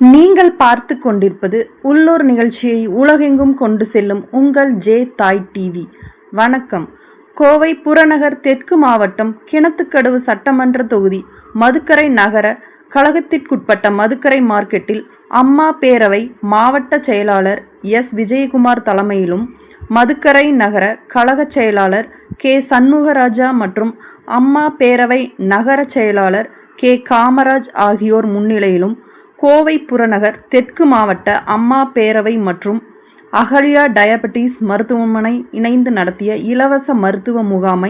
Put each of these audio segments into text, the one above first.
நீங்கள் பார்த்து கொண்டிருப்பது உள்ளூர் நிகழ்ச்சியை உலகெங்கும் கொண்டு செல்லும் உங்கள் ஜே தாய் டிவி. வணக்கம். கோவை புறநகர் தெற்கு மாவட்டம் கிணத்துக்கடவு சட்டமன்ற தொகுதி மதுக்கரை நகர கழகத்திற்குட்பட்ட மதுக்கரை மார்க்கெட்டில் அம்மா பேரவை மாவட்ட செயலாளர் எஸ். விஜயகுமார் தலைமையிலும் மதுக்கரை நகர கழக செயலாளர் கே. சண்முகராஜா மற்றும் அம்மா பேரவை நகர செயலாளர் கே. காமராஜ் ஆகியோர் முன்னிலையிலும் கோவை புறநகர் தெற்கு மாவட்ட அம்மா பேரவை மற்றும் அகல்யா டயபெட்டிஸ் மருத்துவமனை இணைந்து நடத்திய இலவச மருத்துவ முகாமை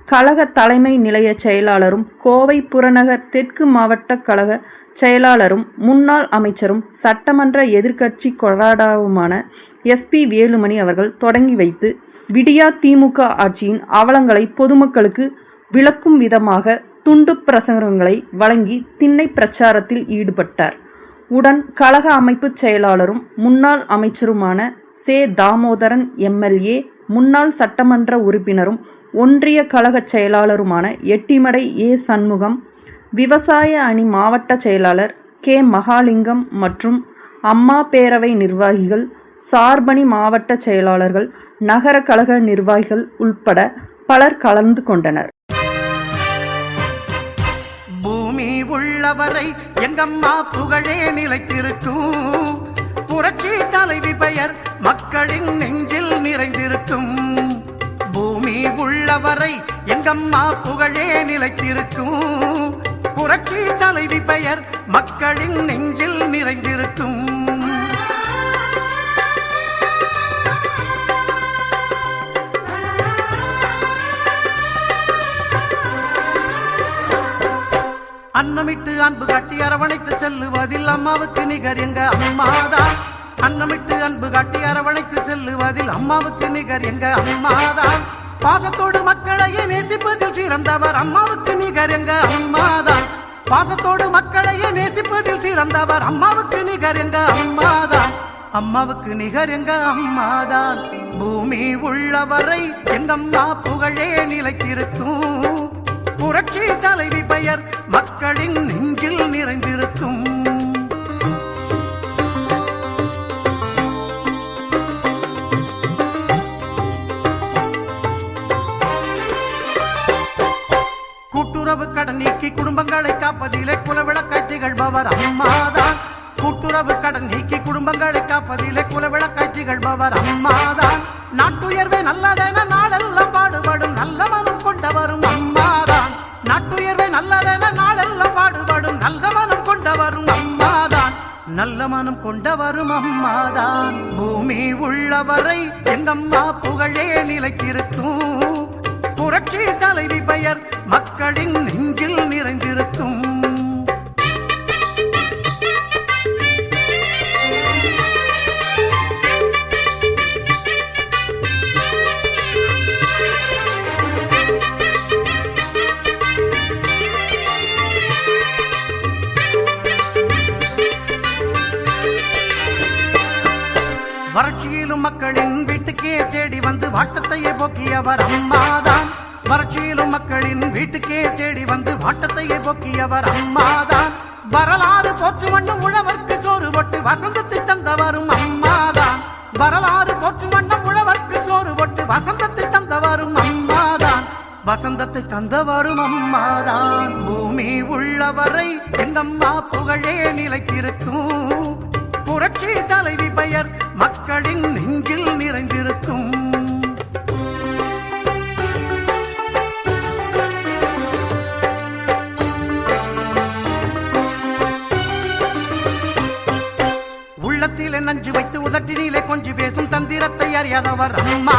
கழக தலைமை நிலைய செயலாளரும் கோவை புறநகர் தெற்கு மாவட்ட கழக செயலாளரும் முன்னாள் அமைச்சரும் சட்டமன்ற எதிர்க்கட்சி கொறடாவுமான எஸ்.பி. வேலுமணி அவர்கள் தொடங்கி வைத்து விடியா திமுக ஆட்சியின் அவலங்களை பொதுமக்களுக்கு விளக்கும் விதமாக துண்டு பிரசங்கங்களை வழங்கி திண்ணை பிரச்சாரத்தில் ஈடுபட்டார். உடன் கழக அமைப்பு செயலாளரும் முன்னாள் அமைச்சருமான சே. தாமோதரன் எம்.எல்.ஏ., முன்னாள் சட்டமன்ற உறுப்பினரும் ஒன்றிய கழக செயலாளருமான எட்டிமடை ஏ. சண்முகம், விவசாய அணி மாவட்ட செயலாளர் கே. மகாலிங்கம் மற்றும் அம்மா பேரவை நிர்வாகிகள், சார்பணி மாவட்ட செயலாளர்கள், நகர கழக நிர்வாகிகள் உள்பட பலர் கலந்து கொண்டனர். உள்ளவரை எங்கம்மா புகழே நிலைத்திருக்கும். புரட்சி தலைவி பெயர் மக்களின் நெஞ்சில் நிறைந்திருக்கும். பூமி உள்ளவரை எங்கம்மா புகழே நிலைத்திருக்கும். புரட்சி தலைவி பெயர் மக்களின் நெஞ்சில் நிறைந்திருக்கும். அன்னமிட்டு அன்பு காட்டி அரவணைத்து செல்லுவதில் அம்மாவுக்கு நிகர் எங்க அம்மாதான். அன்னமிட்டு அன்பு காட்டி அரவணைத்து செல்லுவதில் அம்மாவுக்கு நிகர் எங்க அம்மாதான். பாசத்தோடு மக்களையே நேசிப்பதில் சிறந்தவர் அம்மாவுக்கு நிகர் எங்க அம்மாதான். பாசத்தோடு மக்களையே நேசிப்பதில் சிறந்தவர் அம்மாவுக்கு நிகர் எங்க அம்மாதான். அம்மாவுக்கு நிகர் எங்க அம்மாதான். பூமி உள்ளவரை எங்கம்மா புகழே நிலைத்திருக்கும். புரட்சி தலைவி பெயர் மக்களின் நெஞ்சில் நிறைந்திருக்கும். கூட்டுறவு கடன் நீக்கி குடும்பங்களை காப்பதிலே குலவிளக்காய் திகழ்பவர் அம்மாதான். கூட்டுறவு கடன் நீக்கி குடும்பங்களை காப்பதிலே குலவிளக்காய் திகழ்பவர் அம்மாதான். நாட்டுயர்வே நல்லதென நாளெல்லாம் பாடுபடும் நல்ல மனம் கொண்டவரும் அம்மாதான். நாட்டுயர்வே நல்லதென நாளெல்லாம் பாடுபடும் நல்ல மனம் கொண்டவரும் அம்மாதான். நல்ல மனம் கொண்டவரும் அம்மாதான். பூமி உள்ளவரை எங்கம்மா புகழே நிலைத்திருக்கும். புரட்சி தலைவி பெயர் மக்களின் நெஞ்சில் நிறைந்திருக்கும். வறட்சியிலும் மக்களின் வீட்டுக்கே தேடி வந்து வாட்டத்தையே போக்கியவர் அம்மாதான். வறட்சியிலும் மக்களின் வீட்டுக்கே தேடி வந்து வாட்டத்தையே போக்கியவர் அம்மாதான். வரலாறு போற்று வண்ணம் உழவர்க்கு சோறு போட்டு வசந்தத்தை தந்தவரும் அம்மாதான். வரலாறு போற்று வண்ணம் உழவர்க்கு சோறு போட்டு வசந்தத்தை தந்தவரும் அம்மாதான். வசந்தத்தை தந்தவரும் அம்மாதான். பூமி உள்ளவரை எங்கம்மா புகழே நிலைத்திருக்கும். புரட்சி தலைவி பெயர் மக்களின் நெஞ்சில் நிறைந்திருக்கும். உள்ளத்திலே நஞ்சு வைத்து உதட்டினிலே கொஞ்சி பேசும் தந்திரத்தை அறியாதவர் அம்மா.